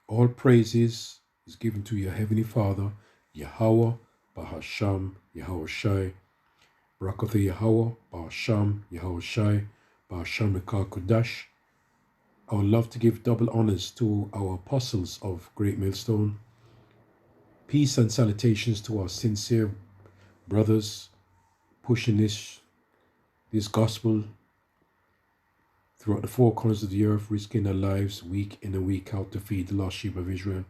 All praises is given to your Heavenly Father, Yahweh, Bahasham, Yahweh Shai, Barakatha Yahweh, Bahasham, Yahweh Shai, Bahasham Rekar Kodash. I would love to give double honors to our apostles of Great Millstone. Peace and salutations to our sincere brothers pushing this gospel throughout the four corners of the earth, risking their lives week in and week out to feed the lost sheep of Israel.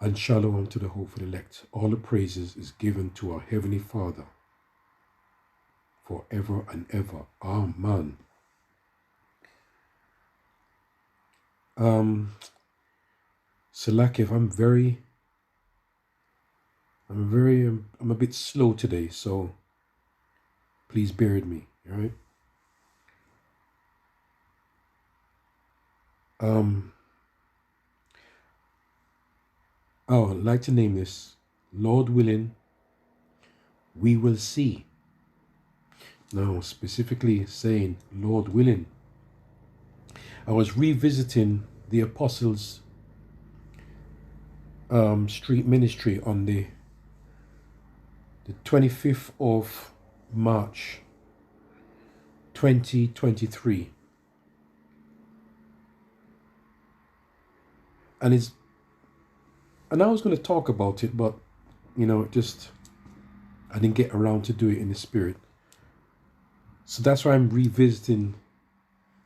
And shalom to the hopeful elect. All the praises is given to our Heavenly Father forever and ever. Amen. Salakev, I'm a bit slow today, so please bear with me, all right? I'd like to name this, Lord willing, we will see. Now, specifically saying, Lord willing, I was revisiting the Apostles' street ministry on the 25th of March 2023. And I was going to talk about it, but I didn't get around to do it in the spirit. So that's why I'm revisiting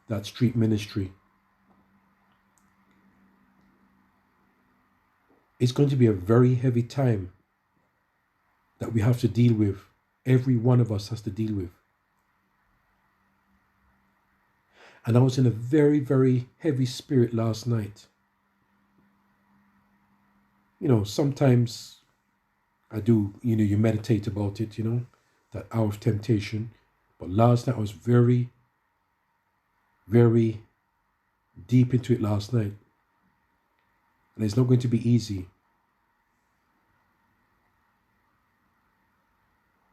that street ministry. It's going to be a very heavy time that we have to deal with. Every one of us has to deal with. And I was in a very, very heavy spirit last night. Sometimes I do, you meditate about it, that hour of temptation. But last night I was very, very deep into it last night. And it's not going to be easy.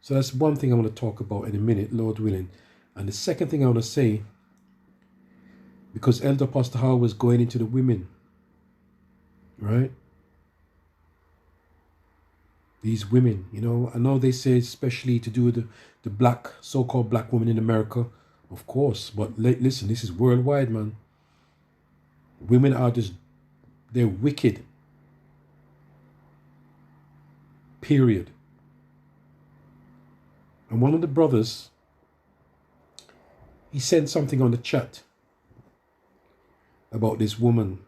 So that's one thing I want to talk about in a minute, Lord willing. And the second thing I want to say, because Elder Pastor Howard was going into the women, right? These women, I know they say especially to do with the black, so-called black women in America, of course. But listen, this is worldwide, man. Women are they're wicked. Period. And one of the brothers, he sent something on the chat about this woman.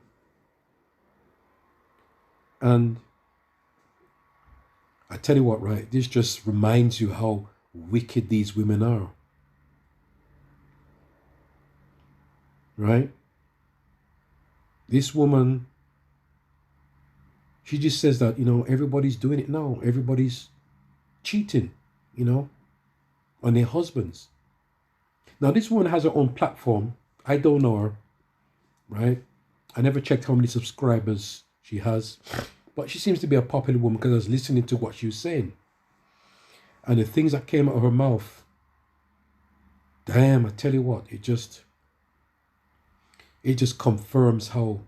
And I tell you what, right? This just reminds you how wicked these women are. Right? This woman, she just says that, everybody's doing it now. Everybody's cheating, on their husbands. Now, this woman has her own platform. I don't know her, right? I never checked how many subscribers she has. But she seems to be a popular woman because I was listening to what she was saying. And the things that came out of her mouth, damn, I tell you what, it just confirms how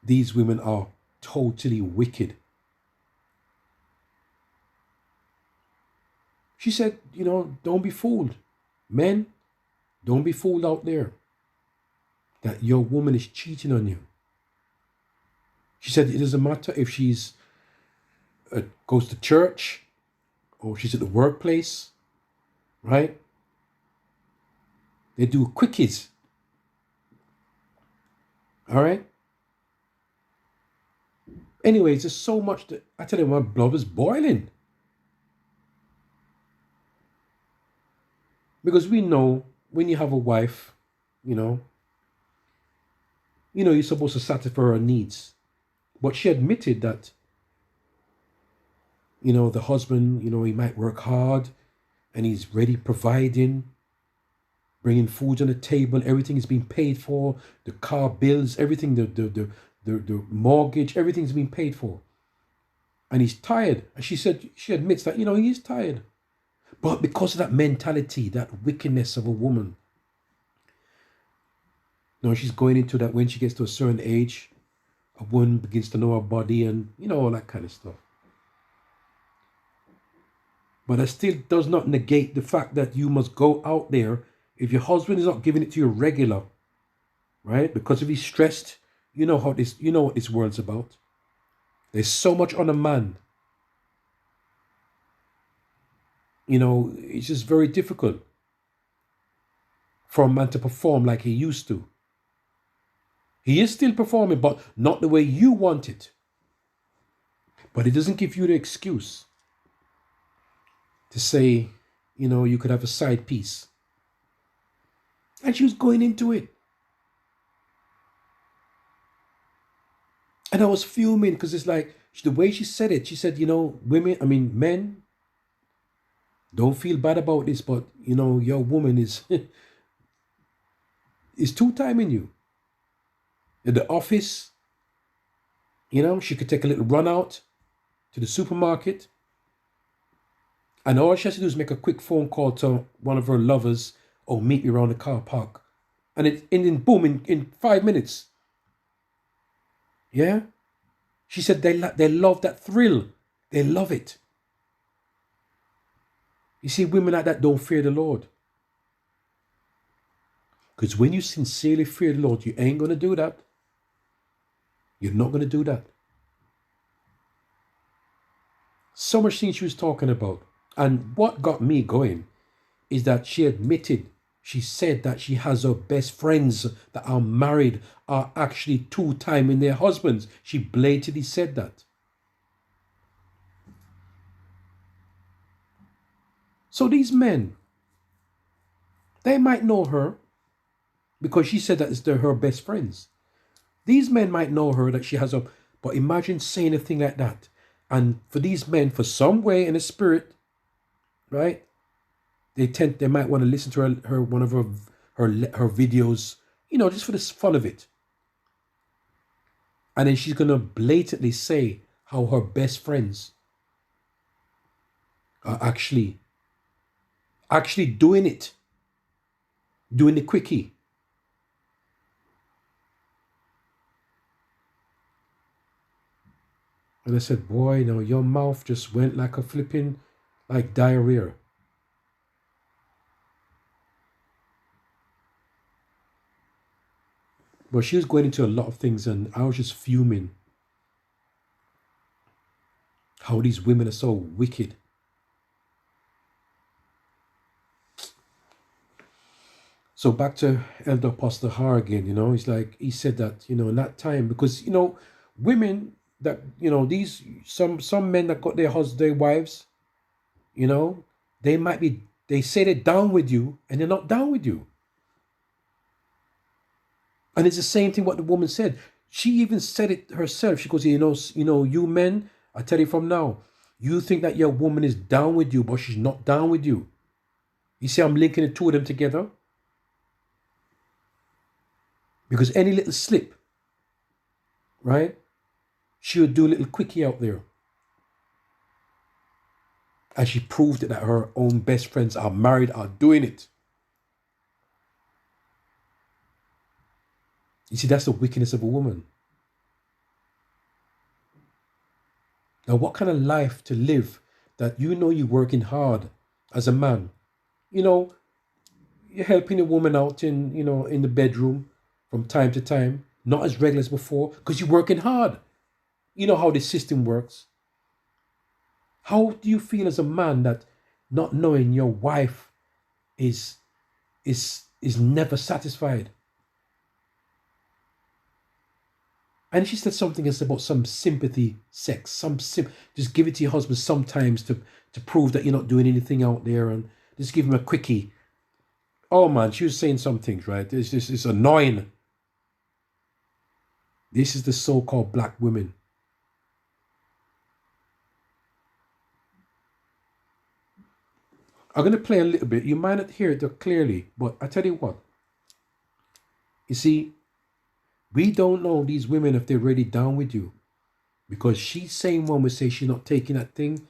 these women are totally wicked. She said, don't be fooled. Men, don't be fooled out there that your woman is cheating on you. She said it doesn't matter if she's goes to church or she's at the workplace, right? They do quickies. All right? Anyways, there's so much that I tell you, my blood is boiling. Because we know when you have a wife, you're supposed to satisfy her needs. But she admitted that, the husband, he might work hard and he's ready providing, bringing food on the table, everything is being paid for, the car bills, everything, the mortgage, everything's being paid for. And he's tired. And she admits that, he's tired. But because of that mentality, that wickedness of a woman. You know, she's going into that when she gets to a certain age, a woman begins to know her body and, you know, all that kind of stuff. But that still does not negate the fact that you must go out there. If your husband is not giving it to you regular, right? Because if he's stressed, you know what this world's about. There's so much on a man. You know, it's just very difficult for a man to perform like he used to. He is still performing, but not the way you want it. But it doesn't give you the excuse to say, you know, you could have a side piece. And she was going into it. And I was fuming because it's like the way she said it. She said, you know, men, don't feel bad about this, but, you know, your woman is is two-timing you. In the office, you know, she could take a little run out to the supermarket. And all she has to do is make a quick phone call to one of her lovers, or meet me around the car park. And then boom, in 5 minutes. Yeah? She said they love that thrill. They love it. You see, women like that don't fear the Lord. Because when you sincerely fear the Lord, you ain't going to do that. You're not going to do that. So much things she was talking about. And what got me going is that she said that she has her best friends that are married are actually two-timing their husbands. She blatantly said that. So these men, they might know her because she said that they're her best friends. These men might know her that she has a, but imagine saying a thing like that. And for these men, for some way in the spirit, right? They might want to listen to her one of her videos, you know, just for the fun of it. And then she's gonna blatantly say how her best friends are actually doing it, doing the quickie. And I said, boy, no, your mouth just went like a flipping, like diarrhea. But she was going into a lot of things and I was just fuming. How these women are so wicked. So back to Elder Apostle Har again, you know, it's like he said that, you know, in that time, because, you know, women that, you know, these some men that got their wives, you know, they say they're down with you and they're not down with you. And it's the same thing what the woman said. She even said it herself. She goes, you know, you men, I tell you from now, you think that your woman is down with you, but she's not down with you. You see, I'm linking the two of them together. Because any little slip, right, she would do a little quickie out there. And she proved it that her own best friends are married, are doing it. You see, that's the wickedness of a woman. Now, what kind of life to live that you know you're working hard as a man? You know, you're helping a woman out in the bedroom from time to time, not as regular as before, because you're working hard. You know how the system works. How do you feel as a man that not knowing your wife is never satisfied? And she said something else about some sympathy sex, just give it to your husband sometimes to prove that you're not doing anything out there, and just give him a quickie. Oh man, she was saying some things, right? It's annoying. This is the so-called black women. I'm going to play a little bit. You might not hear it clearly, but I tell you what. You see, we don't know these women if they're really down with you. Because she's saying one would say she's not taking that thing.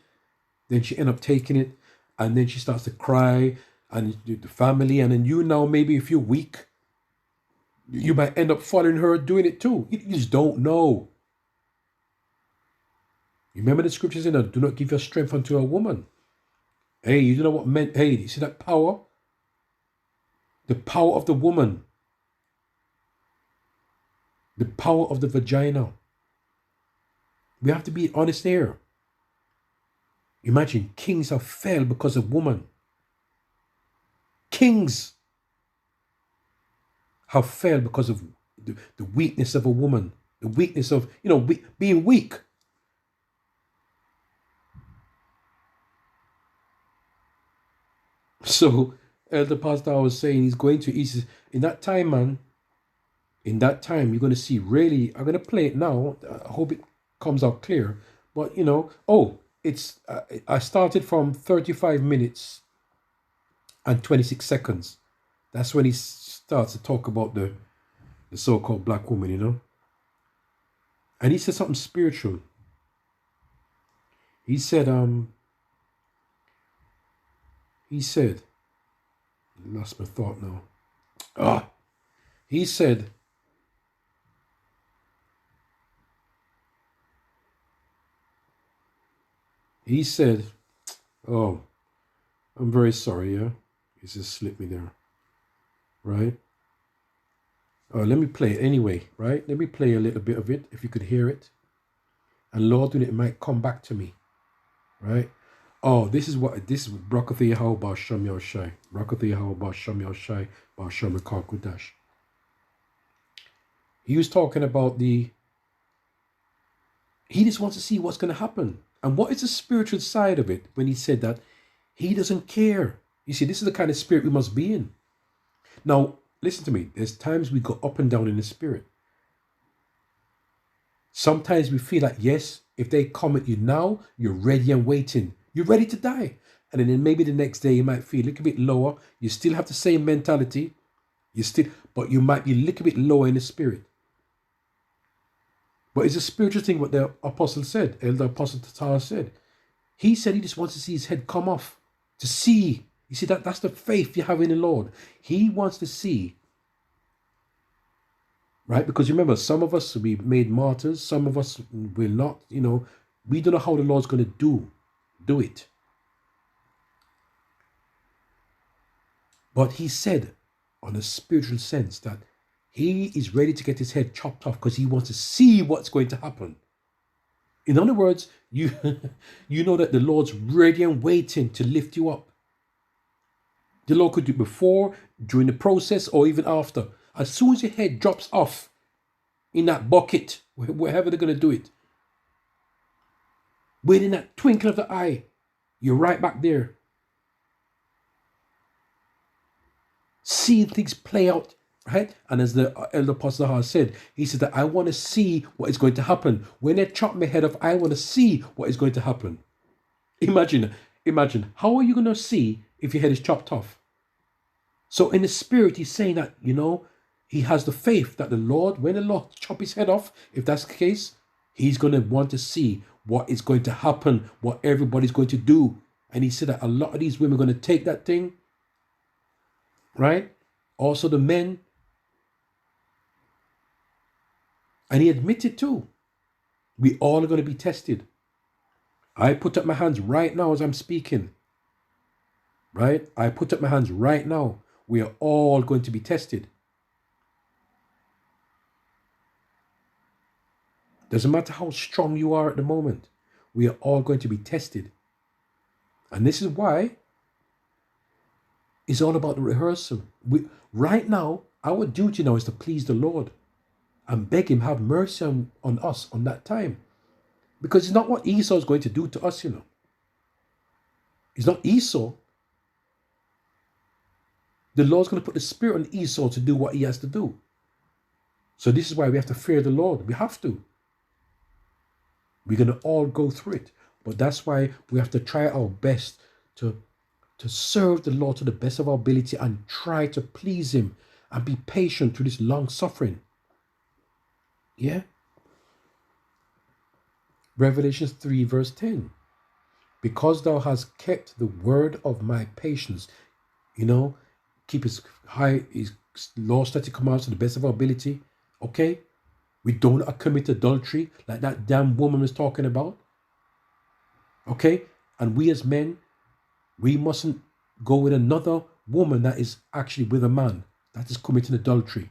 Then she end up taking it. And then she starts to cry. And the family. And then you now maybe if you're weak. You might end up following her doing it too. You just don't know. You remember the scriptures in there, do not give your strength unto a woman. Hey, you know what meant? Hey, you see that power? The power of the woman. The power of the vagina. We have to be honest here. Imagine kings have failed because of woman. Kings have failed because of the weakness of a woman. The weakness of, being weak. So, Elder Pastor was saying in that time, man, in that time, you're going to see really, I'm going to play it now. I hope it comes out clear. But, it's, I started from 35 minutes and 26 seconds. That's when he starts to talk about the so-called black woman, And he said something spiritual. He said, I lost my thought now. He said, oh, I'm very sorry, yeah? It just slipped me there, right? Let me play it anyway, right? Let me play a little bit of it, if you could hear it. And Lord, it might come back to me, right? Oh, this is Brakatha Yahweh Basham Yoshai. Brakatha Yahweh Basham Yoshai Basham Kakudash. He was talking about he just wants to see what's going to happen. And what is the spiritual side of it when he said that he doesn't care? You see, this is the kind of spirit we must be in. Now, listen to me. There's times we go up and down in the spirit. Sometimes we feel like, yes, if they come at you now, you're ready and waiting. You're ready to die. And then maybe the next day you might feel a little bit lower. You still have the same mentality. But you might be a little bit lower in the spirit. But it's a spiritual thing what the apostle said, Elder Apostle Tatar said. He said he just wants to see his head come off, to see. You see, that's the faith you have in the Lord. He wants to see. Right? Because remember, some of us will be made martyrs, some of us will not, We don't know how the Lord's going to do it. But he said, on a spiritual sense, that he is ready to get his head chopped off because he wants to see what's going to happen. In other words, you know that the Lord's ready and waiting to lift you up. The Lord could do it before, during the process, or even after. As soon as your head drops off in that bucket, wherever they're going to do it, within that twinkle of the eye, you're right back there. See things play out, right? And as the Elder Apostle has said, he said that I want to see what is going to happen. When they chop my head off, I want to see what is going to happen. Imagine, how are you going to see if your head is chopped off? So in the spirit, he's saying that, he has the faith that the Lord, when the Lord chop his head off, if that's the case, he's going to want to see what is going to happen, what everybody's going to do. And he said that a lot of these women are going to take that thing, right? Also the men. And he admitted too, we all are going to be tested. I put up my hands right now as I'm speaking. Right? I put up my hands right now. We are all going to be tested. Doesn't matter how strong you are at the moment. We are all going to be tested. And this is why it's all about the rehearsal. Right now, our duty now is to please the Lord and beg him have mercy on us on that time. Because it's not what Esau is going to do to us, It's not Esau. The Lord's going to put the spirit on Esau to do what he has to do. So this is why we have to fear the Lord. We have to. We're going to all go through it. But that's why we have to try our best to serve the Lord to the best of our ability and try to please him and be patient through this long suffering. Yeah? Revelation 3 verse 10. Because thou hast kept the word of my patience, keep his law, statute, commands to the best of our ability. Okay? We don't commit adultery like that damn woman was talking about. Okay? And we as men, we mustn't go with another woman that is actually with a man that is committing adultery.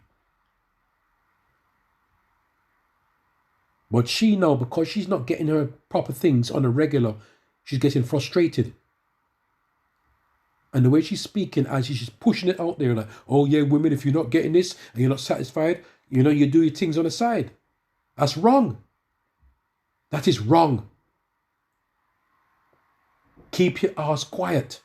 But she now, because she's not getting her proper things on a regular, she's getting frustrated. And the way she's speaking, as she's pushing it out there, like, oh yeah, women, if you're not getting this and you're not satisfied, you know, you do your things on the side. That's wrong. That is wrong. Keep your ass quiet.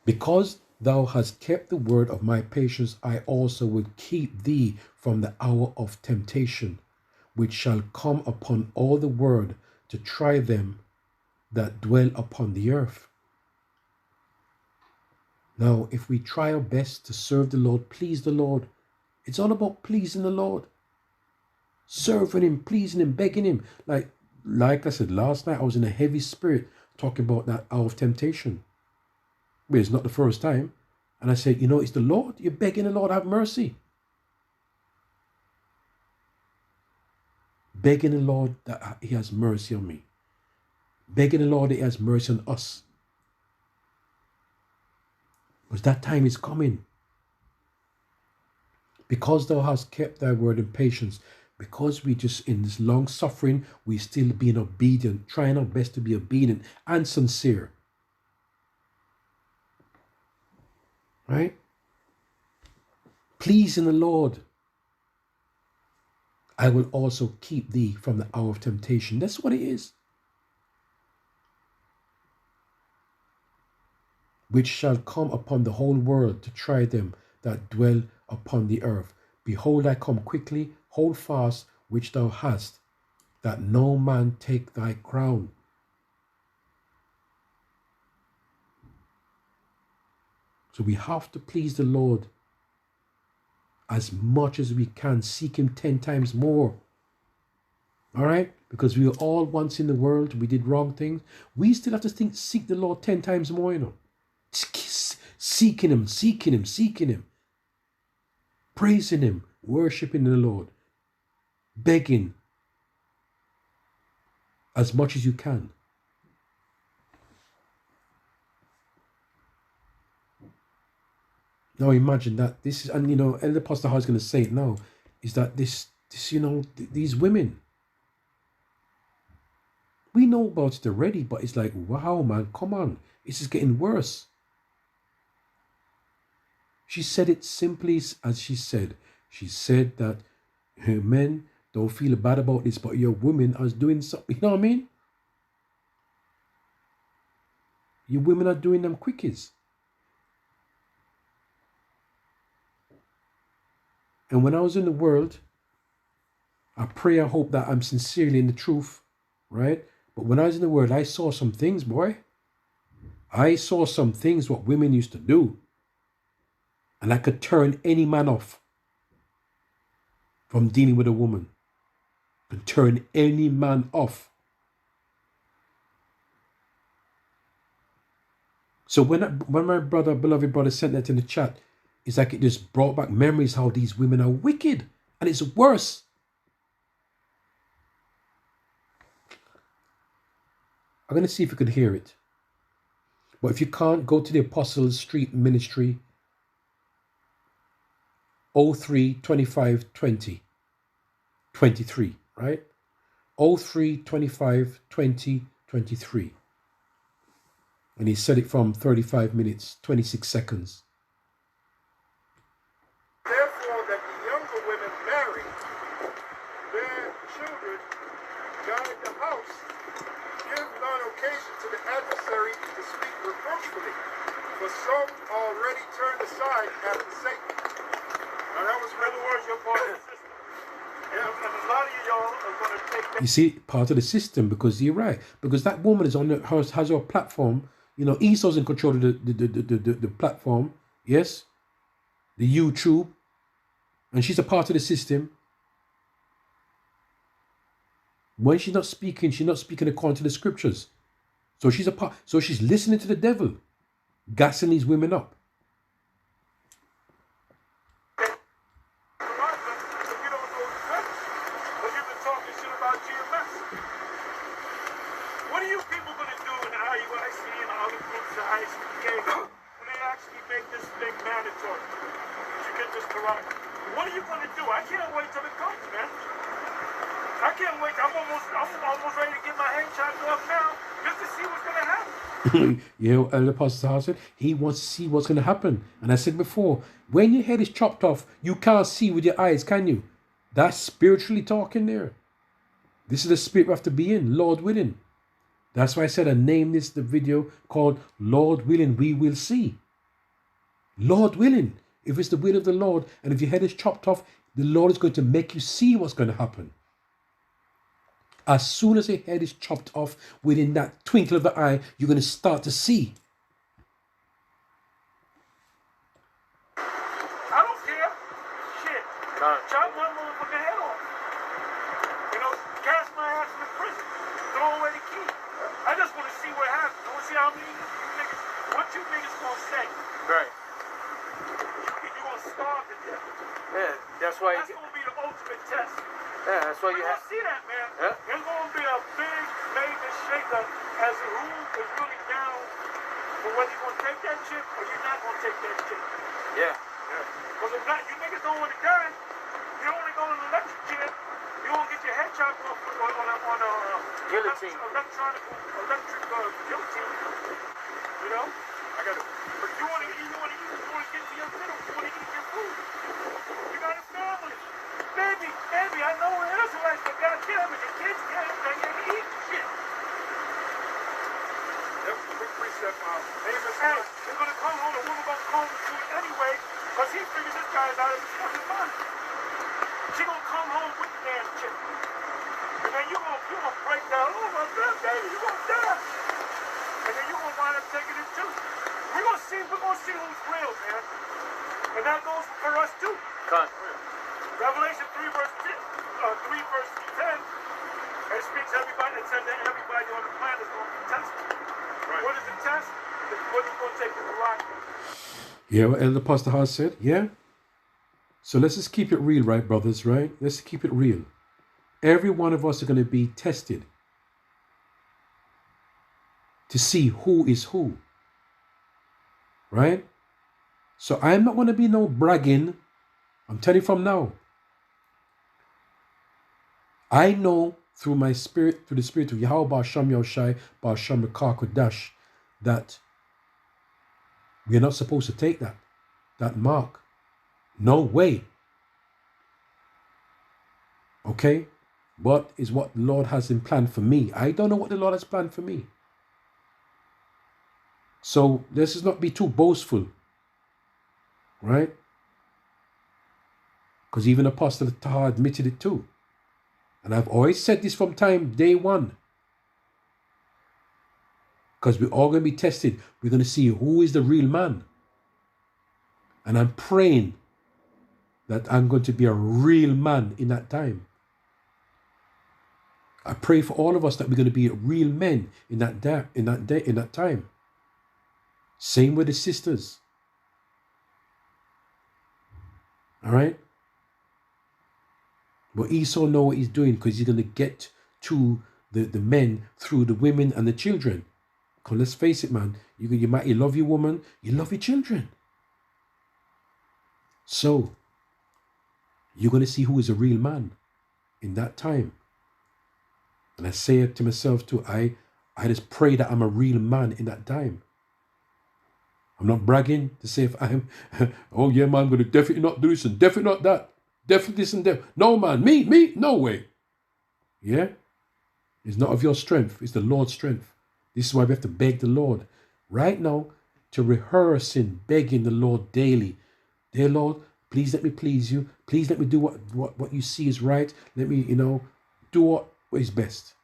Because thou hast kept the word of my patience, I also will keep thee from the hour of temptation, which shall come upon all the world to try them that dwell upon the earth. Now, if we try our best to serve the Lord, please the Lord, it's all about pleasing the Lord. Serving him, pleasing him, begging him. Like I said, last night I was in a heavy spirit talking about that hour of temptation. But it's not the first time. And I said, you know, it's the Lord. You're begging the Lord, have mercy. Begging the Lord that he has mercy on me. Begging the Lord that he has mercy on us. Because that time is coming. Because thou hast kept thy word in patience, because we just in this long suffering, we still being obedient, trying our best to be obedient and sincere. Right? Pleasing the Lord. I will also keep thee from the hour of temptation. That's what it is. Which shall come upon the whole world to try them that dwell upon the earth. Behold, I come quickly, hold fast which thou hast, that no man take thy crown. So we have to please the Lord as much as we can. Seek him 10 times more. All right? Because we were all once in the world. We did wrong things. We still have to seek the Lord 10 times more, you know. Seeking him, seeking him, seeking him. Praising him, worshiping the Lord. Begging as much as you can. Now imagine that this is, and you know, Elder Pastor Howard's going to say it now, is that this, you know, these women, we know about it already, but it's like, wow, man, come on. This is getting worse. She said it simply as she said. She said that her men don't feel bad about this, but your women are doing something. You know what I mean? Your women are doing them quickies. And when I was in the world, I pray and hope that I'm sincerely in the truth, right? But when I was in the world, I saw some things, boy. I saw some things what women used to do. And I could turn any man off from dealing with a woman. Could turn any man off. So when my beloved brother sent that in the chat, it's like it just brought back memories how these women are wicked. And it's worse. I'm going to see if you could hear it. But if you can't, go to the Apostles Street Ministry 03 25 20 23, right? 03 25 20 23. And he said it from 35 minutes, 26 seconds. Therefore, that the younger women marry, bear children, guard the house, give none occasion to the adversary to speak reproachfully, for some already turned aside after Satan. Now that was, in other words, you're part of the system. And a lot of y'all are going to take that. You see, part of the system, because you're right. Because that woman is on has her platform. You know, Esau's in control of the platform. Yes? The YouTube. And she's a part of the system. When she's not speaking according to the scriptures. So she's so she's listening to the devil, gassing these women up. What are you people going to do in the IUIC and all the groups of ICK when they actually make this thing mandatory? You get this karate. What are you going to do? I can't wait till it comes, man. I can't wait. I'm almost ready to get my head chopped off now just to see what's going to happen. You know, Elder Pastor Tahar said he wants to see what's going to happen. And I said before, when your head is chopped off, you can't see with your eyes, can you? That's spiritually talking there. This is the spirit we have to be in, Lord willing. That's why I said I named this the video called Lord Willing, We Will See. Lord willing. If it's the will of the Lord, and if your head is chopped off, the Lord is going to make you see what's going to happen. As soon as your head is chopped off, within that twinkle of the eye, you're going to start to see. I don't care. Shit. Chop one motherfucking head off. You know, cast my ass in the prison. Throw away the key. I just want to see what happens. I want to see how many niggas, what you niggas gonna say. Right. You gonna starve to death. Yeah, that's why. That's gonna be the ultimate test. Yeah, that's why We're you gonna have. see that, man. Yeah. There's gonna be a big major shakeup as to who is really down for whether you're gonna take that shit or you're not gonna take that shit. Yeah. Because if not, you niggas don't want to die. You don't want to go in an electric chair. You won't get your head chopped off on a Guillotine. electric guillotine. You know? But you want to get to your middle. You want to eat your food. You got a family. Baby, I know we're Israelites, but goddamn it, the kids can't eat shit. Yep, quick precept. Hey, they're gonna come home. The woman gonna come to it anyway, because he figures this guy's out of his fucking mind. She gonna come home with the damn chick. And then you gonna break down. Oh my God, baby, you gonna die. And then you gonna wind up taking it too. We're gonna see who's real, man. And that goes for us too. Con. Revelation 3 verse 10. It speaks everybody. It said that everybody on the planet is gonna be tested. Right. What is the test? What is gonna take the rock? Yeah, what Elder Pastor Tahar said, yeah. So let's just keep it real, right, brothers, right? Let's keep it real. Every one of us are going to be tested to see who is who, right? So I'm not going to be no bragging. I'm telling you from now. I know through my spirit, through the spirit of Yahweh Ba'asham Yahushai, Ba'asham Rekah Kodash, that we're not supposed to take that mark. No way. Okay? What is what the Lord has in plan for me? I don't know what the Lord has planned for me. So let's just not be too boastful. Right? Because even Apostle Tahar admitted it too. And I've always said this from day one. Because we're all going to be tested. We're going to see who is the real man. And I'm praying that I'm going to be a real man in that time. I pray for all of us that we're going to be real men in that time. Same with the sisters. All right? But Esau know what he's doing because he's going to get to the men through the women and the children. Because let's face it, man. You love your woman, you love your children. So, you're going to see who is a real man in that time. And I say it to myself too. I just pray that I'm a real man in that time. I'm not bragging to say if I'm, oh yeah, man, I'm going to definitely not do this and definitely not that. Definitely this and that. No, man, me, no way. Yeah? It's not of your strength. It's the Lord's strength. This is why we have to beg the Lord right now to rehearse in begging the Lord daily. Dear Lord, please let me please you. Please let me do what you see is right. Let me, do what is best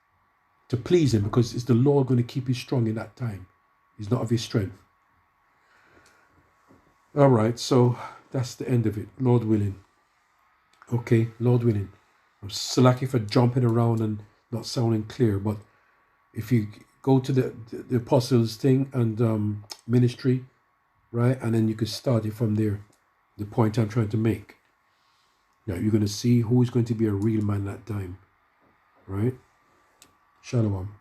to please him, because it's the Lord going to keep you strong in that time. He's not of his strength. All right, so that's the end of it. Lord willing. Okay, Lord willing. I'm slacking for jumping around and not sounding clear, but if you go to the apostles thing and ministry, right? And then you can start it from there. The point I'm trying to make. Yeah, you're going to see who is going to be a real man that time, right? Shalom.